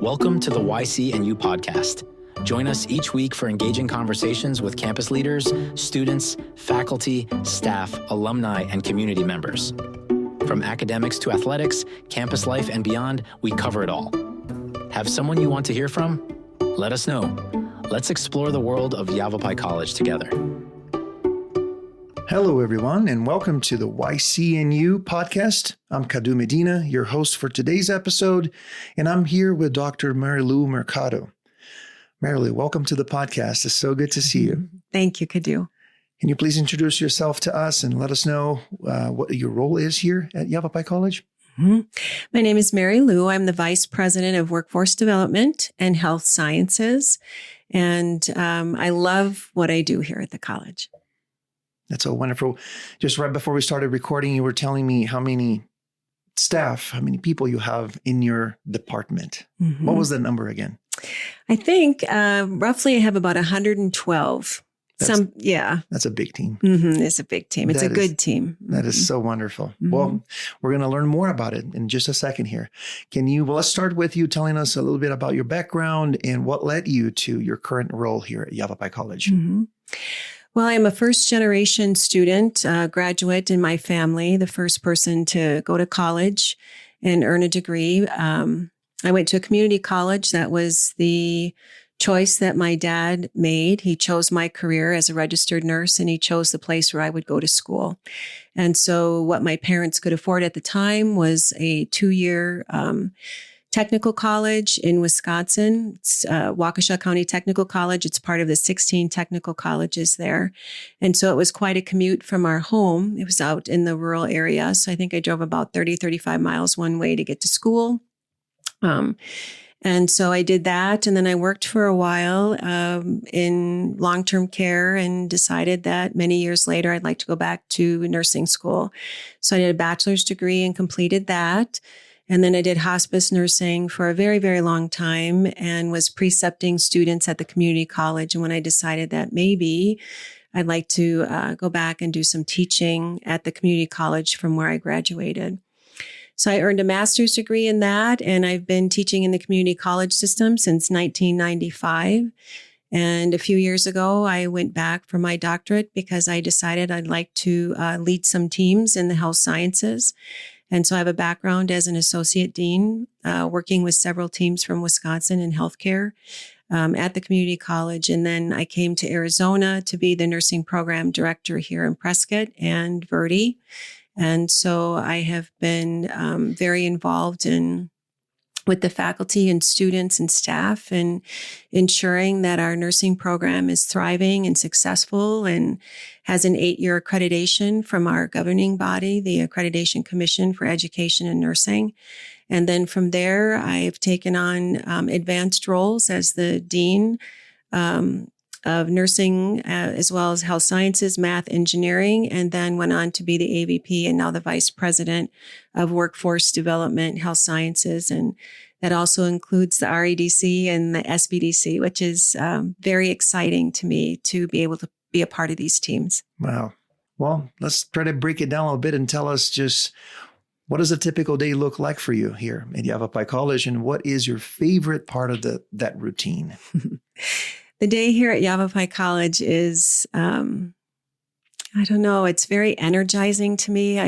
Welcome to the YCNU podcast. Join us each week for engaging conversations with campus leaders, students, faculty, staff, alumni, and community members. From academics to athletics, campus life, and beyond, we cover it all. Have someone you want to hear from? Let us know. Let's explore the world of Yavapai College together. Hello, everyone, and welcome to the YCNU podcast. I'm Cadu Medina, your host for today's episode, and I'm here with Dr. Marylou Mercado. Marylou, welcome to the podcast. It's so good to see you. Thank you, Cadu. Can you please introduce yourself to us and let us know what your role is here at Yavapai College? Mm-hmm. My name is Marylou. I'm the Vice President of Workforce Development and Health Sciences, and I love what I do here at the college. That's so wonderful. Just right before we started recording, you were telling me how many people you have in your department. Mm-hmm. What was the number again? I think roughly I have about 112. That's a big team. Mm-hmm. It's a big team. It's a good team. That is so wonderful. Mm-hmm. Well, we're going to learn more about it in just a second here. Let's start with you telling us a little bit about your background and what led you to your current role here at Yavapai College. Mm-hmm. Well, I'm a first-generation student, graduate in my family, the first person to go to college and earn a degree. I went to a community college. That was the choice that my dad made. He chose my career as a registered nurse, and he chose the place where I would go to school. And so what my parents could afford at the time was a 2-year technical college in Wisconsin. It's Waukesha County Technical College. It's part of the 16 technical colleges there. And so it was quite a commute from our home. It was out in the rural area. So I think I drove about 35 miles one way to get to school. And so I did that. And then I worked for a while in long-term care and decided that many years later, I'd like to go back to nursing school. So I did a bachelor's degree and completed that. And then I did hospice nursing for a very, very long time and was precepting students at the community college. And when I decided that maybe I'd like to go back and do some teaching at the community college from where I graduated. So I earned a master's degree in that, and I've been teaching in the community college system since 1995. And a few years ago, I went back for my doctorate because I decided I'd like to lead some teams in the health sciences. And so I have a background as an associate dean, working with several teams from Wisconsin in healthcare at the community college. And then I came to Arizona to be the nursing program director here in Prescott and Verde. And so I have been very involved with the faculty and students and staff and ensuring that our nursing program is thriving and successful and has an 8-year accreditation from our governing body, the Accreditation Commission for Education and Nursing. And then from there, I've taken on advanced roles as the dean of nursing, as well as health sciences, math, engineering, and then went on to be the AVP and now the vice president of workforce development, health sciences. And that also includes the REDC and the SBDC, which is very exciting to me to be able to be a part of these teams. Wow. Well, let's try to break it down a little bit and tell us just what does a typical day look like for you here at Yavapai College, and what is your favorite part of that routine? The day here at Yavapai College is, it's very energizing to me.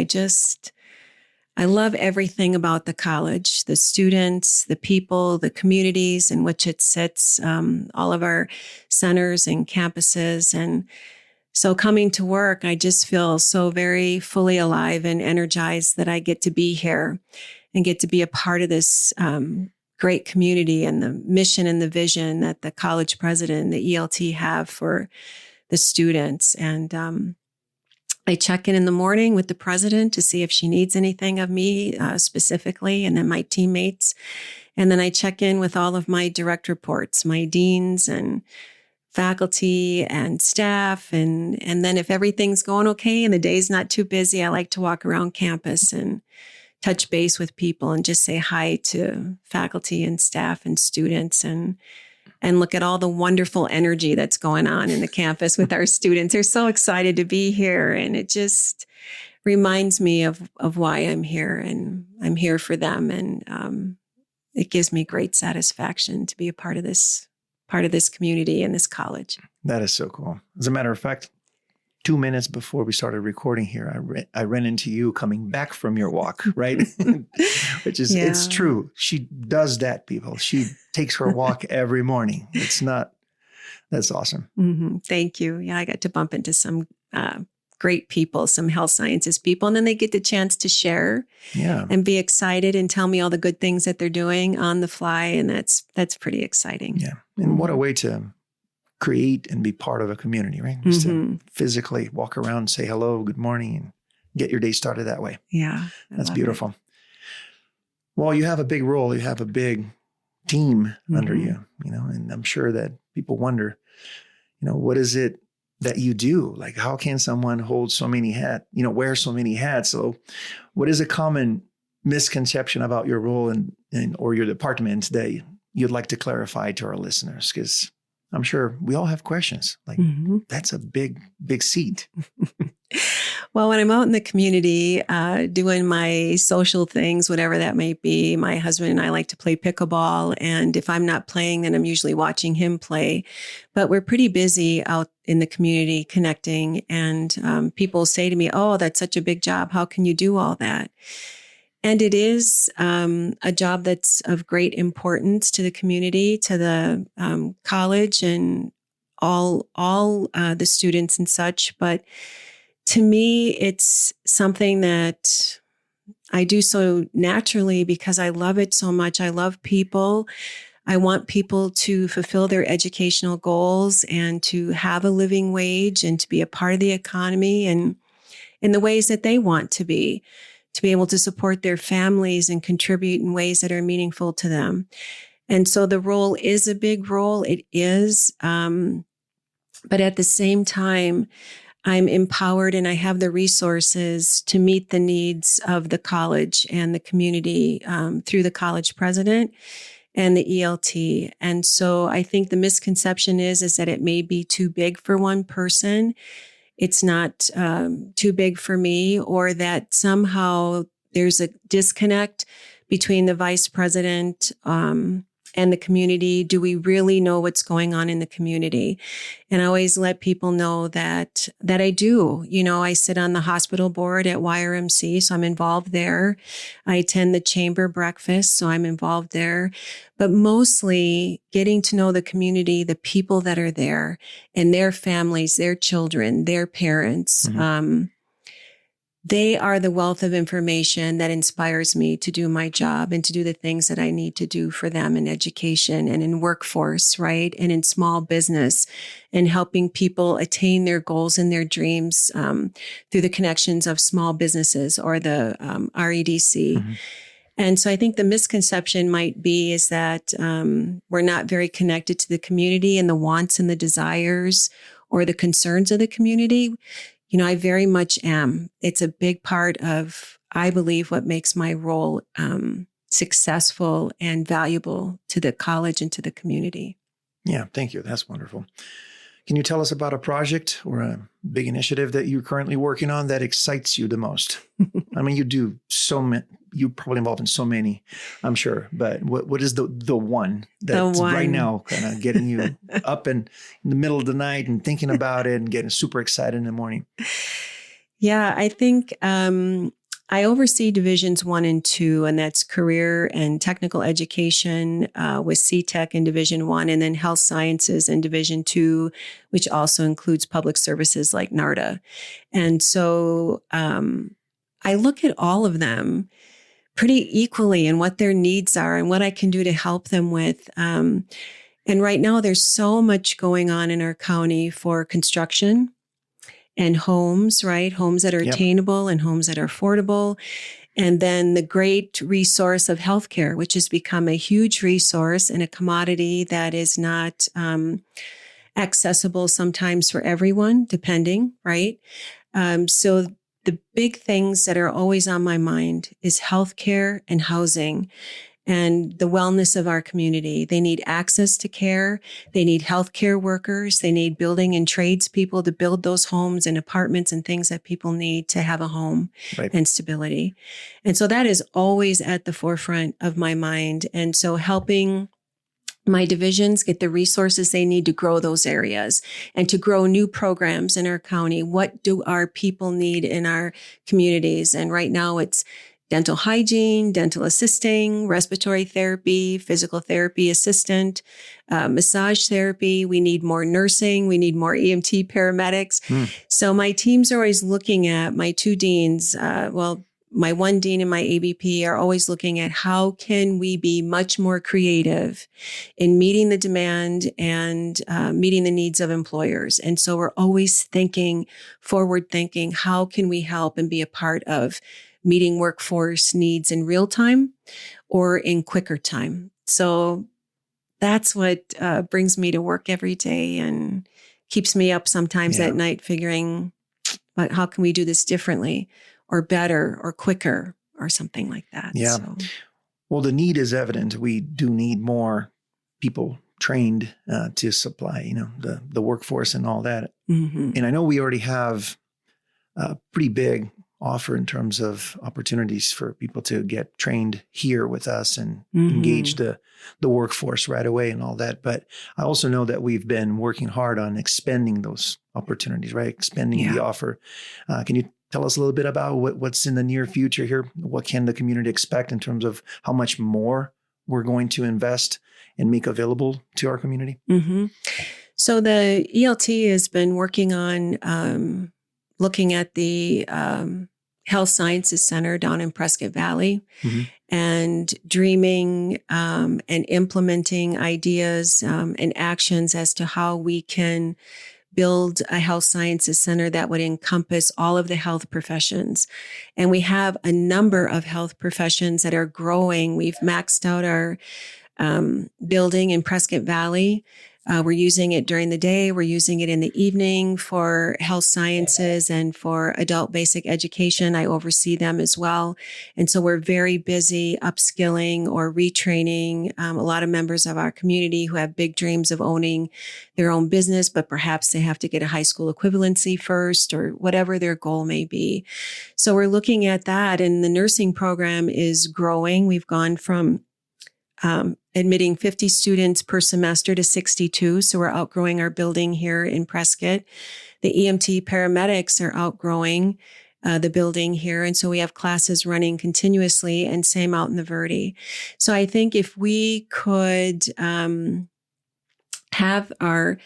I love everything about the college, the students, the people, the communities in which it sits, all of our centers and campuses. And so coming to work, I just feel so very fully alive and energized that I get to be here and get to be a part of this great community and the mission and the vision that the college president and the ELT have for the students. And I check in the morning with the president to see if she needs anything of me specifically, and then my teammates. And then I check in with all of my direct reports, my deans and faculty and staff. And then if everything's going okay and the day's not too busy, I like to walk around campus and touch base with people and just say hi to faculty and staff and students and look at all the wonderful energy that's going on in the campus with our students. They're so excited to be here. And it just reminds me of why I'm here, and I'm here for them. And it gives me great satisfaction to be a part of this community and this college. That is so cool. As a matter of fact, 2 minutes before we started recording here, I ran into you coming back from your walk, right? Which is, It's true. She does that, people. She takes her walk every morning. That's awesome. Mm-hmm. Thank you. Yeah, I got to bump into some great people, some health sciences people, and then they get the chance to share and be excited and tell me all the good things that they're doing on the fly. And that's pretty exciting. Yeah. And what a way to create and be part of a community, right? Just to physically walk around, say hello, good morning, and get your day started that way. Yeah. That's beautiful. Well, you have a big role. You have a big team under you, and I'm sure that people wonder, what is it that you do? Like, how can someone hold so many hats, wear so many hats? So what is a common misconception about your role or your department that you'd like to clarify to our listeners? Because I'm sure we all have questions. Like, that's a big, big seat. Well, when I'm out in the community doing my social things, whatever that may be, my husband and I like to play pickleball. And if I'm not playing, then I'm usually watching him play. But we're pretty busy out in the community connecting. And people say to me, "Oh, that's such a big job. How can you do all that?" And it is a job that's of great importance to the community, to the college, and all the students and such. But to me, it's something that I do so naturally because I love it so much. I love people. I want people to fulfill their educational goals and to have a living wage and to be a part of the economy and in the ways that they want to be able to support their families and contribute in ways that are meaningful to them. And so the role is a big role. It is. But at the same time, I'm empowered and I have the resources to meet the needs of the college and the community through the college president and the ELT. And so I think the misconception is that it may be too big for one person. It's not too big for me, or that somehow there's a disconnect between the vice president and the community. Do we really know what's going on in the community? And I always let people know that I do. I sit on the hospital board at YRMC, so I'm involved there. I attend the chamber breakfast, so I'm involved there. But mostly getting to know the community, the people that are there, and their families, their children, their parents. They are the wealth of information that inspires me to do my job and to do the things that I need to do for them in education and in workforce, right? And in small business, and helping people attain their goals and their dreams through the connections of small businesses or the REDC. And so I think the misconception might be is that we're not very connected to the community and the wants and the desires or the concerns of the community. I very much am. It's a big part of, I believe, what makes my role successful and valuable to the college and to the community. Yeah, thank you. That's wonderful. Can you tell us about a project or a big initiative that you're currently working on that excites you the most? I mean, you do so many, you're probably involved in so many, I'm sure, but what is the one that's right now kind of getting you up in the middle of the night and thinking about it and getting super excited in the morning? Yeah, I think I oversee divisions 1 and 2, and that's career and technical education with CTech in division 1, and then health sciences in division 2, which also includes public services like NARDA. And so I look at all of them pretty equally and what their needs are and what I can do to help them with. And right now there's so much going on in our county for construction and homes, right? Homes that are attainable and homes that are affordable. And then the great resource of healthcare, which has become a huge resource and a commodity that is not accessible sometimes for everyone, depending, right? So the big things that are always on my mind is healthcare and housing. and the wellness of our community. They need access to care. They need healthcare workers. They need building and tradespeople to build those homes and apartments and things that people need to have a home and stability. And so that is always at the forefront of my mind. And so helping my divisions get the resources they need to grow those areas and to grow new programs in our county. What do our people need in our communities? And right now it's dental hygiene, dental assisting, respiratory therapy, physical therapy assistant, massage therapy. We need more nursing. We need more EMT paramedics. So my teams are always looking at my two deans, my one dean and my ABP are always looking at how can we be much more creative in meeting the demand and meeting the needs of employers. And so we're always forward thinking, how can we help and be a part of meeting workforce needs in real time or in quicker time? So that's what brings me to work every day and keeps me up sometimes at night figuring, but how can we do this differently or better or quicker or something like that? Yeah. So. Well, the need is evident. We do need more people trained to supply, the workforce and all that. Mm-hmm. And I know we already have a pretty big offer in terms of opportunities for people to get trained here with us and engage the workforce right away and all that. But I also know that we've been working hard on expanding those opportunities, right? Expanding the offer. Can you tell us a little bit about what's in the near future here? What can the community expect in terms of how much more we're going to invest and make available to our community? Mm-hmm. So the ELT has been working on looking at the Health Sciences Center down in Prescott Valley and dreaming and implementing ideas and actions as to how we can build a health sciences center that would encompass all of the health professions. And we have a number of health professions that are growing. We've maxed out our building in Prescott Valley. We're using it during the day. We're using it in the evening for health sciences and for adult basic education. I oversee them as well. And so we're very busy upskilling or retraining a lot of members of our community who have big dreams of owning their own business, but perhaps they have to get a high school equivalency first or whatever their goal may be. So we're looking at that. And the nursing program is growing. We've gone from admitting 50 students per semester to 62. So we're outgrowing our building here in Prescott. The EMT paramedics are outgrowing the building here. And so we have classes running continuously, and same out in the Verde. So I think if we could have our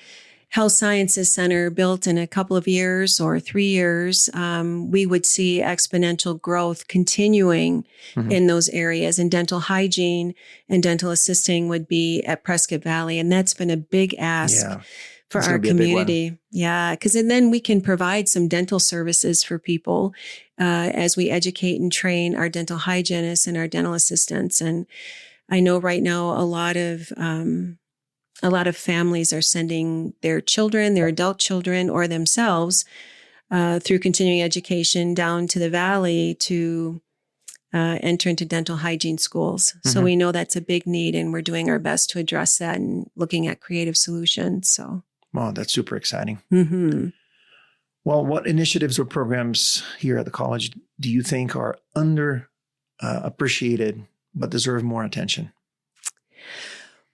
Health Sciences Center built in a couple of years or 3 years, we would see exponential growth continuing in those areas. And dental hygiene and dental assisting would be at Prescott Valley. And that's been a big ask for our community. Yeah, because then we can provide some dental services for people as we educate and train our dental hygienists and our dental assistants. And I know right now a lot of families are sending their children, their adult children, or themselves through continuing education down to the Valley to enter into dental hygiene schools. So we know that's a big need, and we're doing our best to address that and looking at creative solutions. So, wow, that's super exciting. Well, what initiatives or programs here at the college do you think are underappreciated but deserve more attention?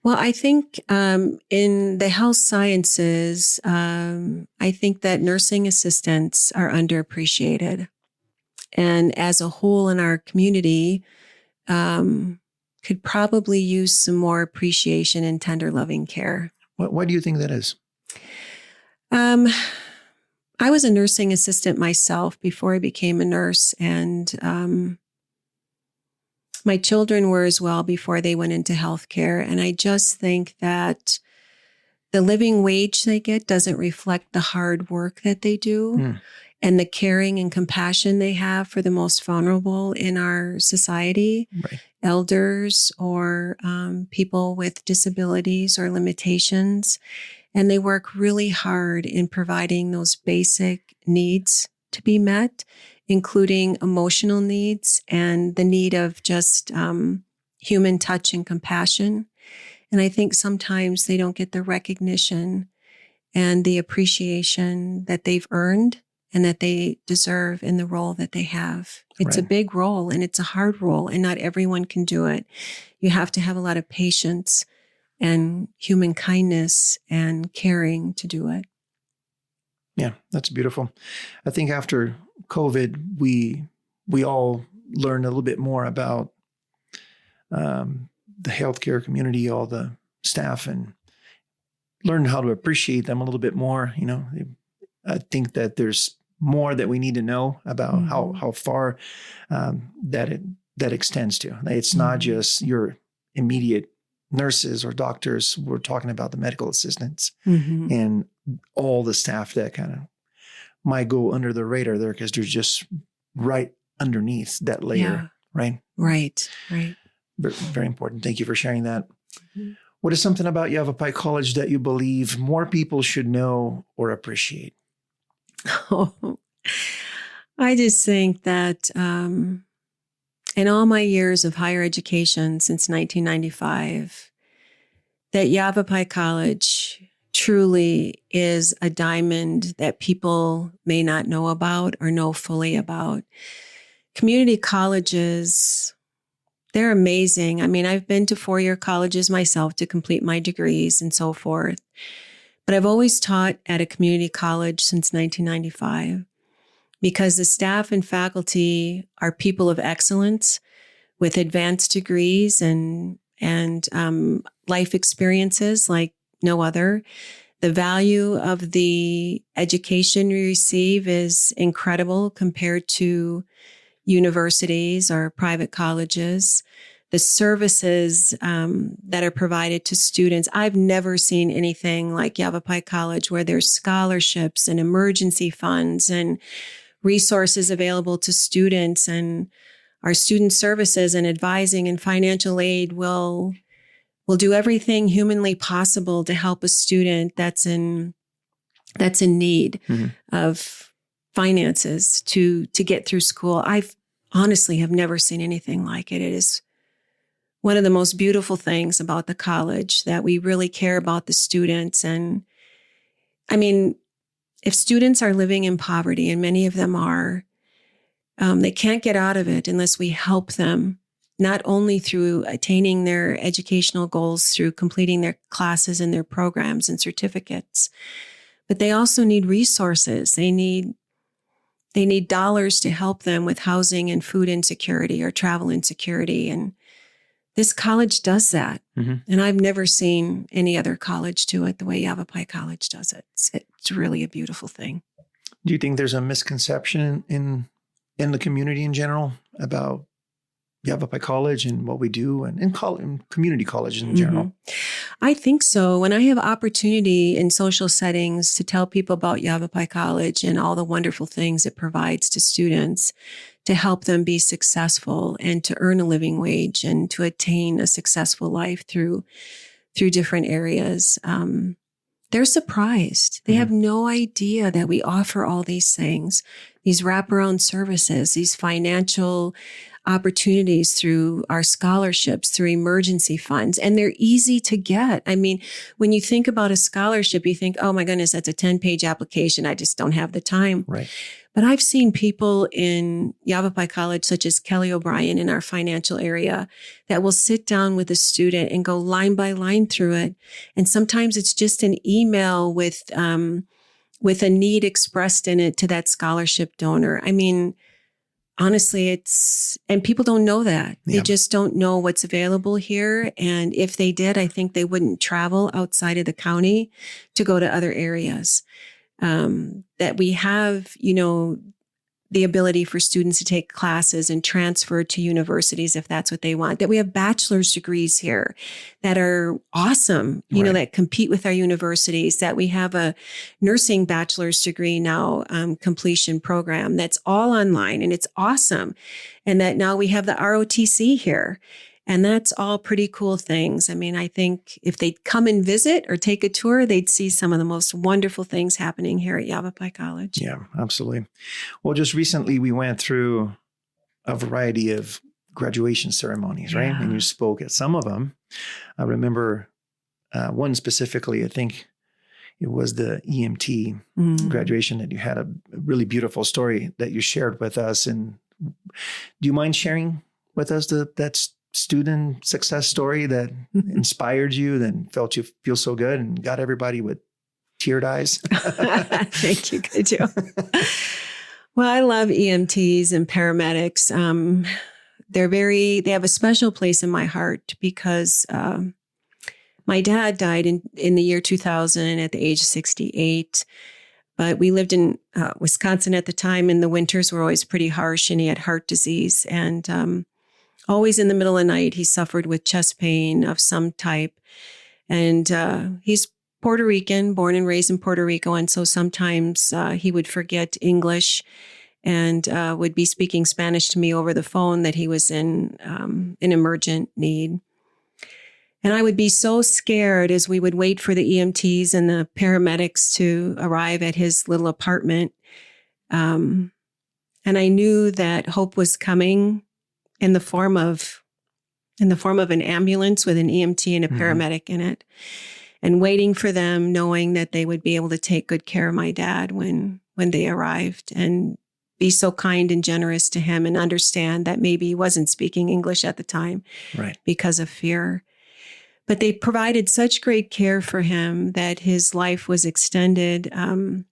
Well, I think in the health sciences, I think that nursing assistants are underappreciated. And as a whole in our community, could probably use some more appreciation and tender loving care. Why do you think that is? I was a nursing assistant myself before I became a nurse, and my children were as well before they went into healthcare. And I just think that the living wage they get doesn't reflect the hard work that they do and the caring and compassion they have for the most vulnerable in our society, elders or people with disabilities or limitations. And they work really hard in providing those basic needs to be met, including emotional needs and the need of just human touch and compassion. And I think sometimes they don't get the recognition and the appreciation that they've earned and that they deserve in the role that they have. It's a big role and it's a hard role, and not everyone can do it. You have to have a lot of patience and human kindness and caring to do it. Yeah, that's beautiful. I think after COVID, we all learned a little bit more about the healthcare community, all the staff, and learned how to appreciate them a little bit more. You know, I think that there's more that we need to know about how far that extends to. It's not just your immediate nurses or doctors. We're talking about the medical assistants and all the staff that kind of might go under the radar there because they're just right underneath that layer, right? Right. Very, very important. Thank you for sharing that. What is something about Yavapai College that you believe more people should know or appreciate? Oh, I just think that in all my years of higher education since 1995, that Yavapai College truly is a diamond that people may not know about or know fully about. Community colleges, they're amazing. I mean, I've been to four-year colleges myself to complete my degrees and so forth. But I've always taught at a community college since 1995 because the staff and faculty are people of excellence with advanced degrees and life experiences like no other. The value of the education you receive is incredible compared to universities or private colleges. The services that are provided to students, I've never seen anything like Yavapai College, where there's scholarships and emergency funds and resources available to students, and our student services and advising and financial aid will do everything humanly possible to help a student that's in need of finances to get through school. I've honestly have never seen anything like it. It is one of the most beautiful things about the college, that we really care about the students. And I mean, if students are living in poverty, and many of them are, they can't get out of it unless we help them, not only through attaining their educational goals, through completing their classes and their programs and certificates, but they also need resources. They need dollars to help them with housing and food insecurity or travel insecurity. And this college does that. And I've never seen any other college do it the way Yavapai College does it. It's really a beautiful thing. Do you think there's a misconception in the community in general about Yavapai College and what we do, and in community colleges in general? I think so. When I have opportunity in social settings to tell people about Yavapai College and all the wonderful things it provides to students to help them be successful and to earn a living wage and to attain a successful life through different areas, they're surprised. They have no idea that we offer all these things, these wraparound services, these financial opportunities through our scholarships, through emergency funds, and they're easy to get. I mean, when you think about a scholarship, you think, oh my goodness, that's a 10-page application. I just don't have the time. Right. But I've seen people in Yavapai College, such as Kelly O'Brien in our financial area, that will sit down with a student and go line by line through it. And sometimes it's just an email with a need expressed in it to that scholarship donor. I mean, honestly, and people don't know that. They just don't know what's available here. And if they did, I think they wouldn't travel outside of the county to go to other areas. That we have, the ability for students to take classes and transfer to universities if that's what they want. That we have bachelor's degrees here that are awesome, that compete with our universities. That we have a nursing bachelor's degree now, completion program that's all online and it's awesome. And that now we have the ROTC here. And that's all pretty cool things. I mean, I think if they'd come and visit or take a tour, they'd see some of the most wonderful things happening here at Yavapai College. Yeah, absolutely. Well, just recently we went through a variety of graduation ceremonies, right? And you spoke at some of them. I remember one specifically, I think it was the EMT graduation, that you had a really beautiful story that you shared with us. And do you mind sharing with us that student success story that inspired you, that felt you feel so good and got everybody with teared eyes? Thank you, Cadu. Well, I love EMTs and paramedics. They have a special place in my heart because my dad died in the year 2000 at the age of 68. But we lived in Wisconsin at the time, and the winters were always pretty harsh, and he had heart disease. And always in the middle of the night, he suffered with chest pain of some type. And he's Puerto Rican, born and raised in Puerto Rico. And so sometimes he would forget English and would be speaking Spanish to me over the phone that he was in an emergent need. And I would be so scared as we would wait for the EMTs and the paramedics to arrive at his little apartment. And I knew that hope was coming in the form of an ambulance with an EMT and a paramedic in it, and waiting for them, knowing that they would be able to take good care of my dad when they arrived, and be so kind and generous to him, and understand that maybe he wasn't speaking English at the time, right, because of fear. But they provided such great care for him that his life was extended a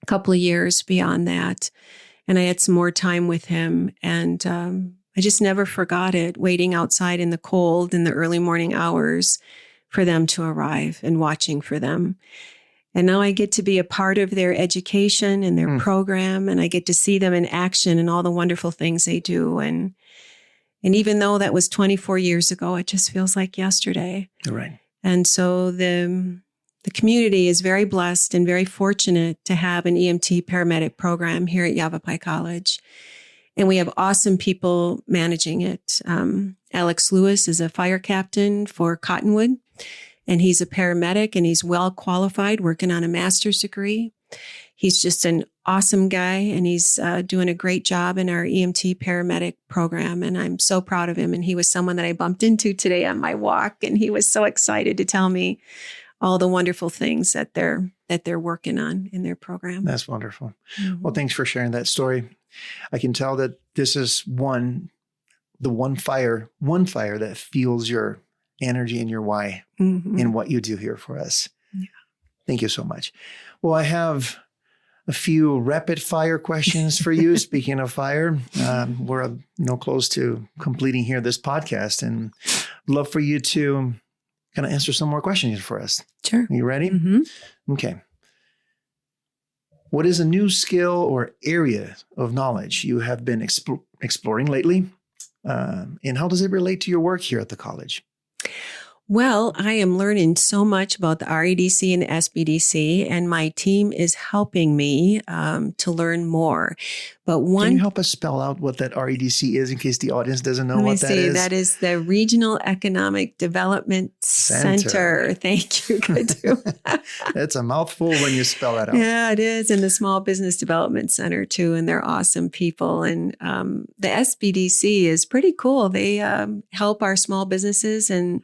couple of years beyond that. And I had some more time with him. And I just never forgot it, waiting outside in the cold in the early morning hours for them to arrive and watching for them. And now I get to be a part of their education and their program, and I get to see them in action and all the wonderful things they do. And even though that was 24 years ago, it just feels like yesterday. Right. And so the community is very blessed and very fortunate to have an EMT paramedic program here at Yavapai College. And we have awesome people managing it. Alex Lewis is a fire captain for Cottonwood, and he's a paramedic, and he's well qualified, working on a master's degree. He's just an awesome guy, and he's doing a great job in our EMT paramedic program. And I'm so proud of him. And he was someone that I bumped into today on my walk, and he was so excited to tell me all the wonderful things that they're working on in their program. That's wonderful. Well, thanks for sharing that story. I can tell that this is one fire that fuels your energy and your why in what you do here for us. Yeah. Thank you so much. Well, I have a few rapid fire questions for you. Speaking of fire, we're close to completing here this podcast, and I'd love for you to kind of answer some more questions for us. Sure. Are you ready? Okay. What is a new skill or area of knowledge you have been exploring lately? And how does it relate to your work here at the college? Well, I am learning so much about the REDC and the SBDC, and my team is helping me to learn more. But Can you help us spell out what that REDC is in case the audience doesn't know what that is? That is the Regional Economic Development Center. Thank you, Cadu. It's a mouthful when you spell that out. Yeah, it is. And the Small Business Development Center, too. And they're awesome people. And the SBDC is pretty cool. They help our small businesses in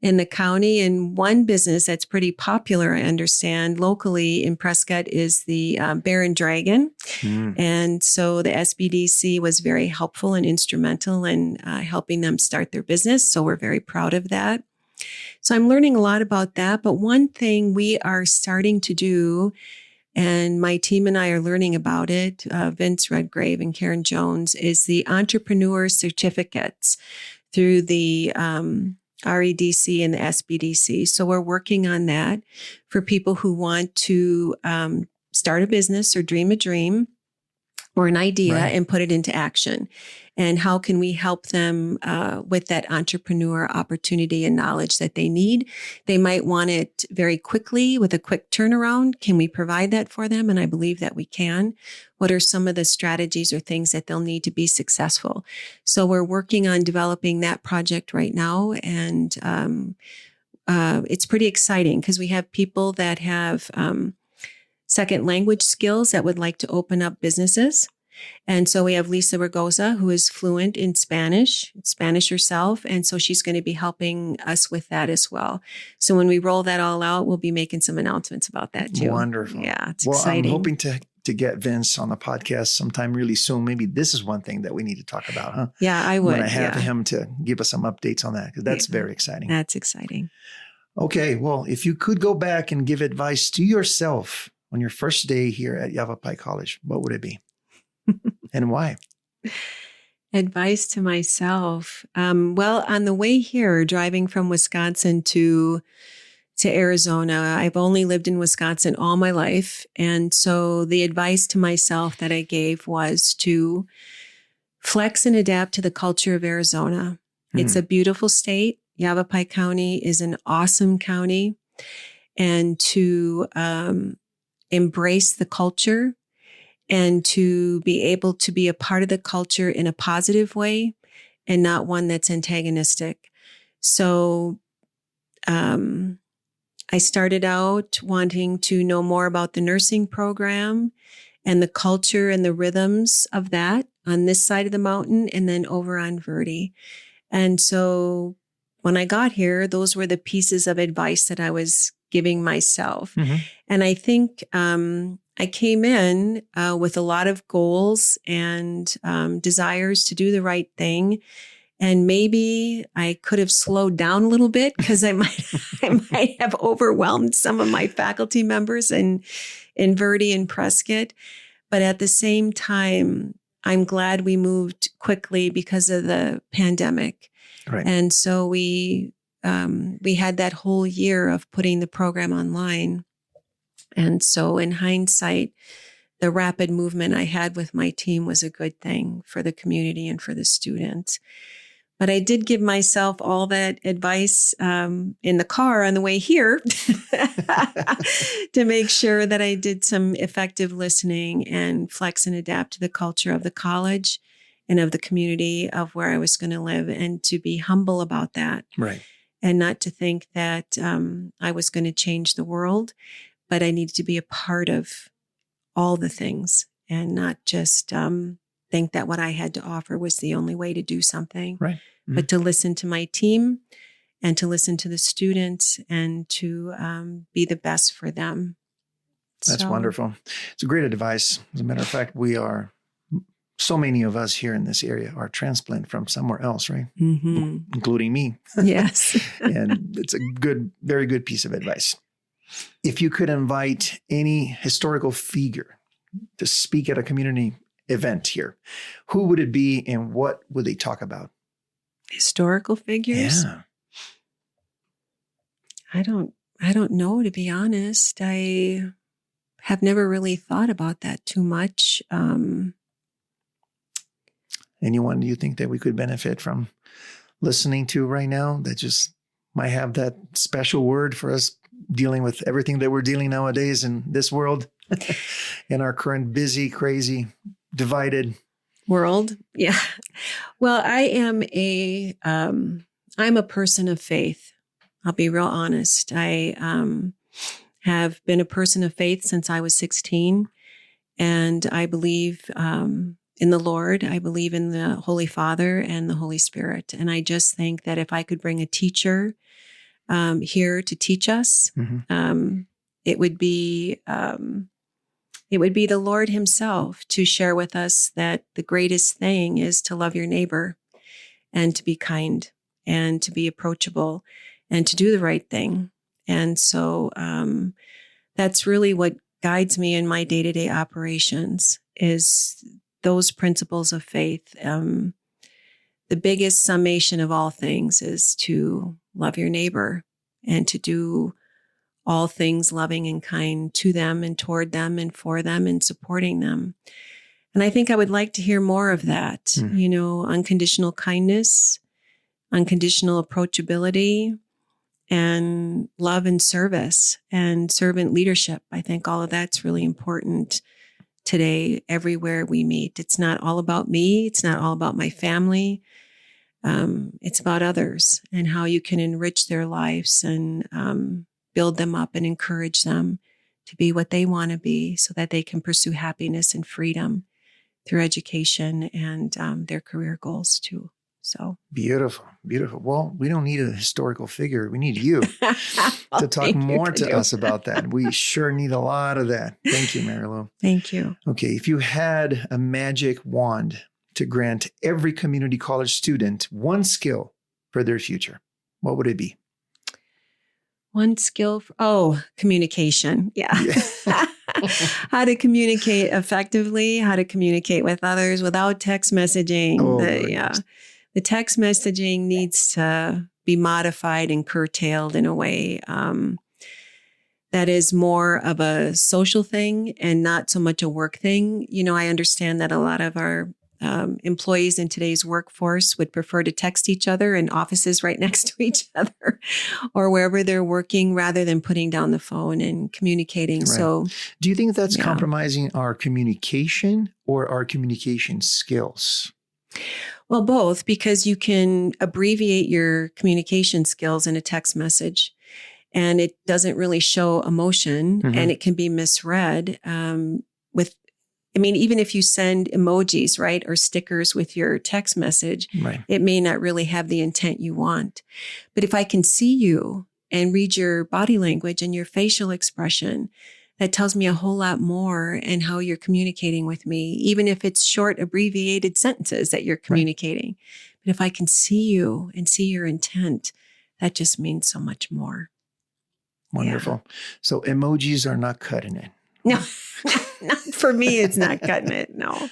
the county. And one business that's pretty popular, I understand, locally in Prescott is the Bear and Dragon. And so the SBDC was very helpful and instrumental in helping them start their business. So we're very proud of that. So I'm learning a lot about that. But one thing we are starting to do, and my team and I are learning about it, Vince Redgrave and Karen Jones, is the entrepreneur certificates through the REDC and the SBDC. So we're working on that for people who want to start a business or dream a dream or an idea and put it into action. And how can we help them with that entrepreneur opportunity and knowledge that they need? They might want it very quickly with a quick turnaround. Can we provide that for them? And I believe that we can. What are some of the strategies or things that they'll need to be successful? So we're working on developing that project right now. And it's pretty exciting because we have people that have second language skills that would like to open up businesses. And so we have Lisa Ragosa, who is fluent in Spanish herself. And so she's going to be helping us with that as well. So when we roll that all out, we'll be making some announcements about that too. Wonderful. Yeah, it's exciting. I'm hoping to get Vince on the podcast sometime really soon. Maybe this is one thing that we need to talk about, huh? Yeah, I would. When I have him to give us some updates on that, because that's very exciting. That's exciting. Okay, well, if you could go back and give advice to yourself on your first day here at Yavapai College, what would it be? And why? Advice to myself. Well, on the way here, driving from Wisconsin to Arizona, I've only lived in Wisconsin all my life. And so the advice to myself that I gave was to flex and adapt to the culture of Arizona. It's a beautiful state. Yavapai County is an awesome county. And to embrace the culture and to be able to be a part of the culture in a positive way and not one that's antagonistic. So I started out wanting to know more about the nursing program and the culture and the rhythms of that on this side of the mountain and then over on Verde. And so when I got here, those were the pieces of advice that I was giving myself. And I think I came in with a lot of goals and desires to do the right thing. And maybe I could have slowed down a little bit because I might have overwhelmed some of my faculty members in Verde and Prescott. But at the same time, I'm glad we moved quickly because of the pandemic. Right. And so we had that whole year of putting the program online. And so in hindsight, the rapid movement I had with my team was a good thing for the community and for the students. But I did give myself all that advice in the car on the way here to make sure that I did some effective listening and flex and adapt to the culture of the college and of the community of where I was going to live, and to be humble about that. Right. And not to think that I was going to change the world, but I needed to be a part of all the things and not just think that what I had to offer was the only way to do something. Right. But to listen to my team and to listen to the students and to be the best for them. That's wonderful. It's a great advice. As a matter of fact, so many of us here in this area are transplant from somewhere else, right? Including me. Yes. And it's a very good piece of advice. If you could invite any historical figure to speak at a community event here, who would it be and what would they talk about? Historical figures? Yeah. I don't know, to be honest. I have never really thought about that too much. Anyone do you think that we could benefit from listening to right now that just might have that special word for us dealing with everything that we're dealing nowadays in this world, in our current busy, crazy, divided world? Yeah. Well, I'm a person of faith. I'll be real honest. I have been a person of faith since I was 16, and I believe in the Lord. I believe in the Holy Father and the Holy Spirit. And I just think that if I could bring a teacher here to teach us, it would be the Lord himself to share with us that the greatest thing is to love your neighbor and to be kind and to be approachable and to do the right thing. And so that's really what guides me in my day-to-day operations, is those principles of faith. The biggest summation of all things is to love your neighbor and to do all things loving and kind to them and toward them and for them and supporting them. And I think I would like to hear more of that, unconditional kindness, unconditional approachability, and love and service and servant leadership. I think all of that's really important today, everywhere we meet. It's not all about me. It's not all about my family. It's about others and how you can enrich their lives and build them up and encourage them to be what they want to be so that they can pursue happiness and freedom through education and their career goals too. So beautiful, beautiful. Well, we don't need a historical figure. We need you to talk more to us about that. We sure need a lot of that. Thank you, Marylou. Thank you. Okay, if you had a magic wand to grant every community college student one skill for their future, what would it be? One skill, communication. Yeah. How to communicate effectively, how to communicate with others without text messaging. The text messaging needs to be modified and curtailed in a way that is more of a social thing and not so much a work thing. I understand that a lot of our employees in today's workforce would prefer to text each other in offices right next to each other or wherever they're working rather than putting down the phone and communicating. Right. So do you think that's compromising our communication or our communication skills? Well, both, because you can abbreviate your communication skills in a text message and it doesn't really show emotion and it can be misread even if you send emojis, right, or stickers with your text message, right, it may not really have the intent you want. But if I can see you and read your body language and your facial expression, that tells me a whole lot more and how you're communicating with me, even if it's short, abbreviated sentences that you're communicating. Right. But if I can see you and see your intent, that just means so much more. Wonderful. Yeah. So emojis are not cutting it. No, not for me, it's not cutting it. No,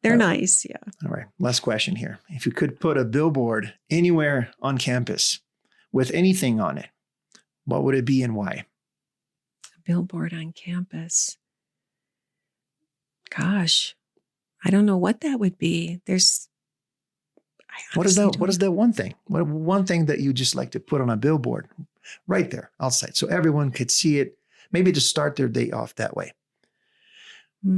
they're nice. Yeah. All right. Last question here. If you could put a billboard anywhere on campus with anything on it, what would it be and why? A billboard on campus. Gosh, I don't know what that would be. What is that one thing? What one thing that you just like to put on a billboard right there outside so everyone could see it? Maybe to start their day off that way. I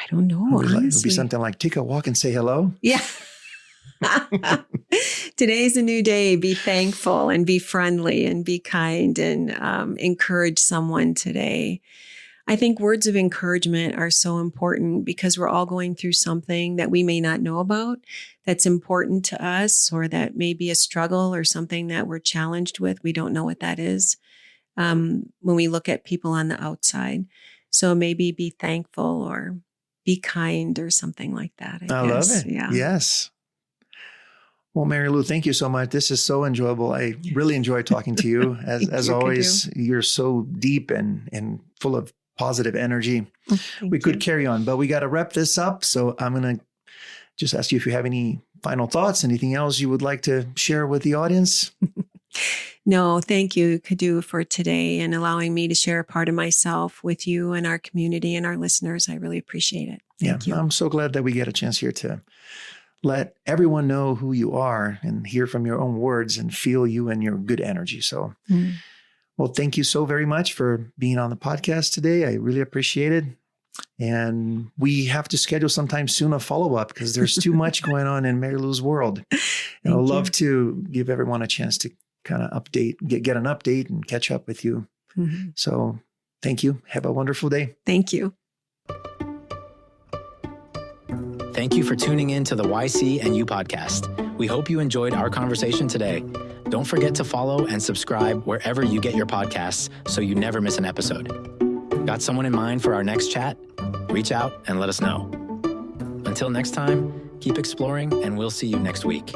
don't know. It would be something like take a walk and say hello. Yeah. Today's a new day. Be thankful and be friendly and be kind and encourage someone today. I think words of encouragement are so important because we're all going through something that we may not know about that's important to us, or that may be a struggle or something that we're challenged with. We don't know what that is when we look at people on the outside. So maybe be thankful or be kind or something like that. I love it. Yeah. Yes. Well, Marylou, thank you so much. This is so enjoyable. I really enjoy talking to you. As always, you're so deep and full of positive energy. We could carry on, but we got to wrap this up. So I'm going to just ask you if you have any final thoughts, anything else you would like to share with the audience? No, thank you, Cadu, for today and allowing me to share a part of myself with you and our community and our listeners. I really appreciate it. Thank you. I'm so glad that we get a chance here to let everyone know who you are and hear from your own words and feel you and your good energy. So, well, thank you so very much for being on the podcast today. I really appreciate it. And we have to schedule sometime soon a follow-up because there's too much going on in Marylou's world. And I'd love to give everyone a chance to kind of update, get an update and catch up with you. So thank you. Have a wonderful day. Thank you. Thank you for tuning in to the YCNU podcast. We hope you enjoyed our conversation today. Don't forget to follow and subscribe wherever you get your podcasts so you never miss an episode. Got someone in mind for our next chat? Reach out and let us know. Until next time, keep exploring and we'll see you next week.